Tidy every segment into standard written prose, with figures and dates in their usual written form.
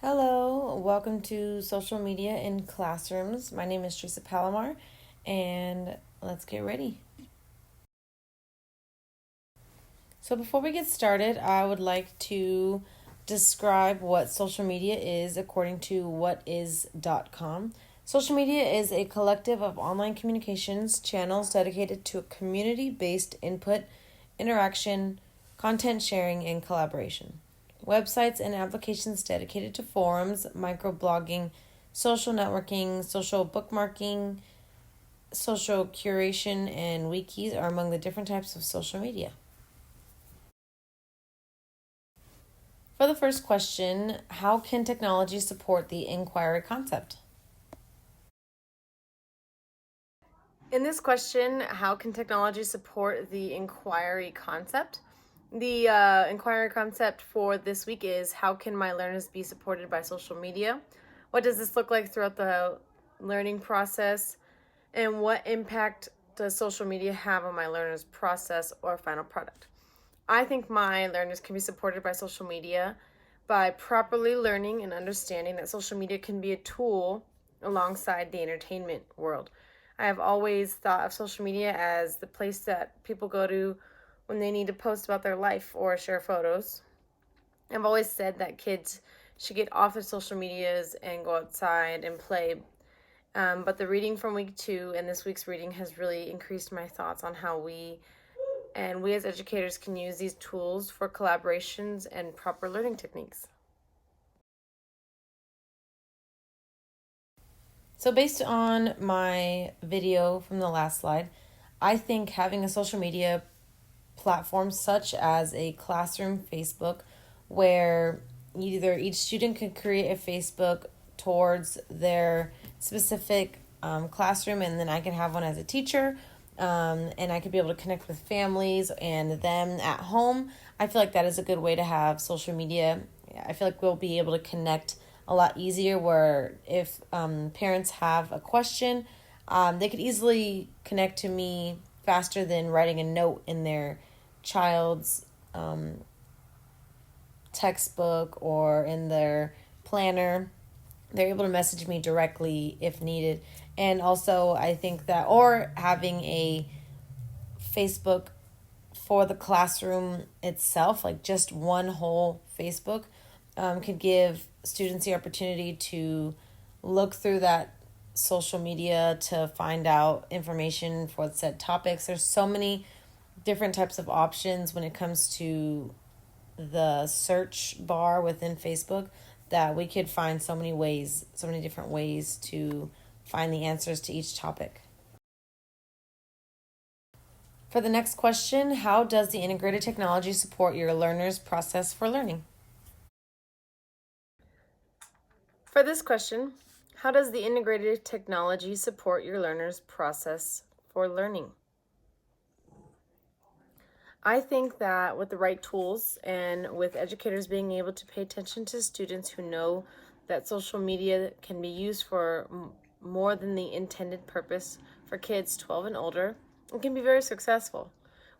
Hello, welcome to Social Media in Classrooms. My name is Teresa Palomar, and let's get ready. So, before we get started, I would like to describe what social media is according to whatis.com. Social media is a collective of online communications channels dedicated to a community based input, interaction, content sharing, and collaboration. Websites and applications dedicated to forums, microblogging, social networking, social bookmarking, social curation, and wikis are among the different types of social media. For the first question, how can technology support the inquiry concept? In this question, how can technology support the inquiry concept? The inquiry concept for this week is how can my learners be supported by social media? What does this look like throughout the learning process? And what impact does social media have on my learners' process or final product? I think my learners can be supported by social media by properly learning and understanding that social media can be a tool alongside the entertainment world. I have always thought of social media as the place that people go to when they need to post about their life or share photos. I've always said that kids should get off of social medias and go outside and play. But the reading from week 2 and this week's reading has really increased my thoughts on how we as educators can use these tools for collaborations and proper learning techniques. So, based on my video from the last slide, I think having a social media platform such as a classroom Facebook, where either each student could create a Facebook towards their specific classroom, and then I could have one as a teacher, and I could be able to connect with families and them at home. I feel like that is a good way to have social media. I feel like we'll be able to connect a lot easier where if parents have a question, they could easily connect to me faster than writing a note in their child's textbook or in their planner. They're able to message me directly if needed. And also, I think that, or having a Facebook for the classroom itself, like just one whole Facebook, could give students the opportunity to look through that social media to find out information for said topics. There's so many different types of options when it comes to the search bar within Facebook that we could find so many ways, so many different ways to find the answers to each topic. For the next question, how does the integrated technology support your learners' process for learning? For this question, how does the integrated technology support your learners' process for learning? I think that with the right tools and with educators being able to pay attention to students who know that social media can be used for more than the intended purpose for kids 12 and older, it can be very successful.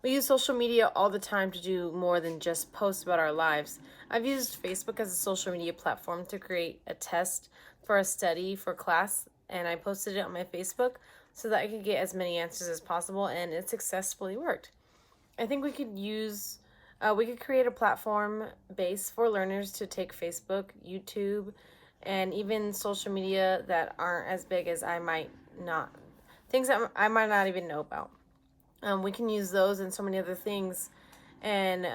We use social media all the time to do more than just post about our lives. I've used Facebook as a social media platform to create a test for a study for class, and I posted it on my Facebook so that I could get as many answers as possible, and it successfully worked. I think we could create a platform base for learners to take Facebook, YouTube, and even social media that aren't as big as things that I might not even know about. We can use those and so many other things, and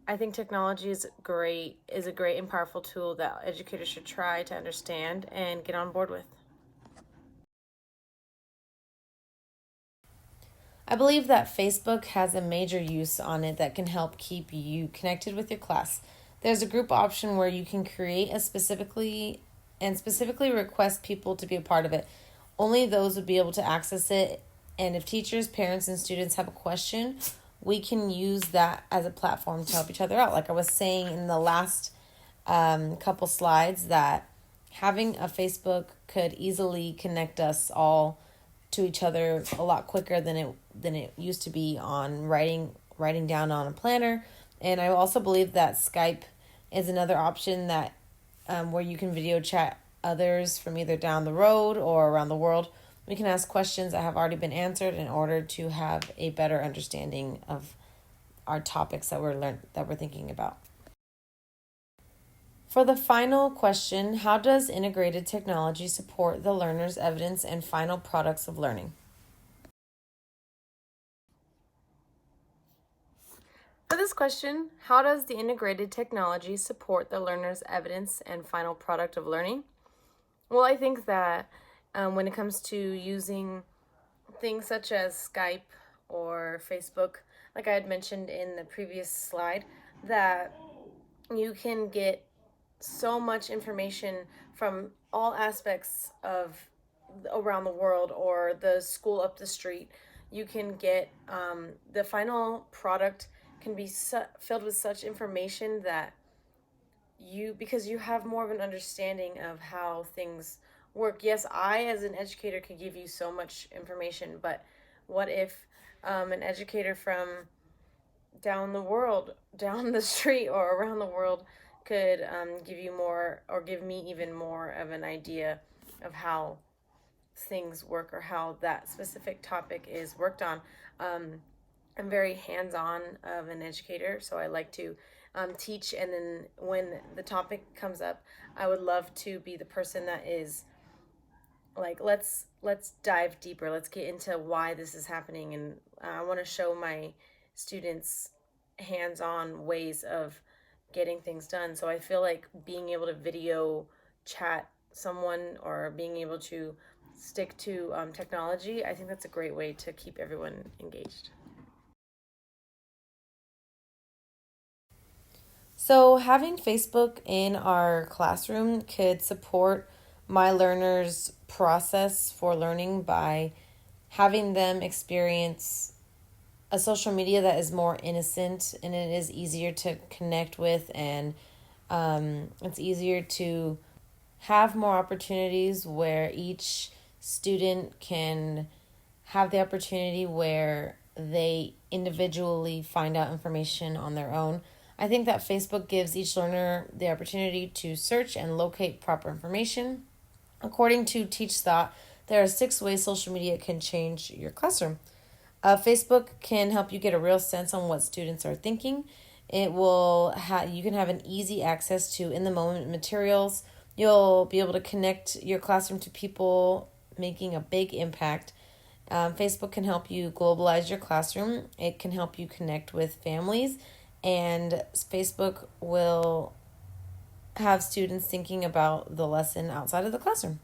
I think technology is a great and powerful tool that educators should try to understand and get on board with. I believe that Facebook has a major use on it that can help keep you connected with your class. There's a group option where you can create a specifically request people to be a part of it. Only those would be able to access it. And if teachers, parents, and students have a question, we can use that as a platform to help each other out. Like I was saying in the last couple slides, that having a Facebook could easily connect us all to each other a lot quicker than it used to be on writing down on a planner. And I also believe that Skype is another option that where you can video chat others from either down the road or around the world. We can ask questions that have already been answered in order to have a better understanding of our topics that we're thinking about. For the final question, how does integrated technology support the learner's evidence and final products of learning? For this question, how does the integrated technology support the learner's evidence and final product of learning? Well, I think that when it comes to using things such as Skype or Facebook, like I had mentioned in the previous slide, that you can get so much information from all aspects of around the world or the school up the street. You can get the final product can be filled with such information that because you have more of an understanding of how things work. Yes, I as an educator could give you so much information, but what if an educator from down the street or around the world could give you more or give me even more of an idea of how things work or how that specific topic is worked on. I'm very hands-on of an educator, so I like to teach, and then when the topic comes up, I would love to be the person that is like, let's dive deeper. Let's get into why this is happening, and I want to show my students hands-on ways of getting things done. So I feel like being able to video chat someone or being able to stick to technology, I think that's a great way to keep everyone engaged. So having Facebook in our classroom could support my learners' process for learning by having them experience a social media that is more innocent and it is easier to connect with, and it's easier to have more opportunities where each student can have the opportunity where they individually find out information on their own. I think that Facebook gives each learner the opportunity to search and locate proper information. According to TeachThought, there are 6 ways social media can change your classroom. Facebook can help you get a real sense on what students are thinking. You can have an easy access to in the moment materials. You'll be able to connect your classroom to people making a big impact. Facebook can help you globalize your classroom. It can help you connect with families, and Facebook will have students thinking about the lesson outside of the classroom.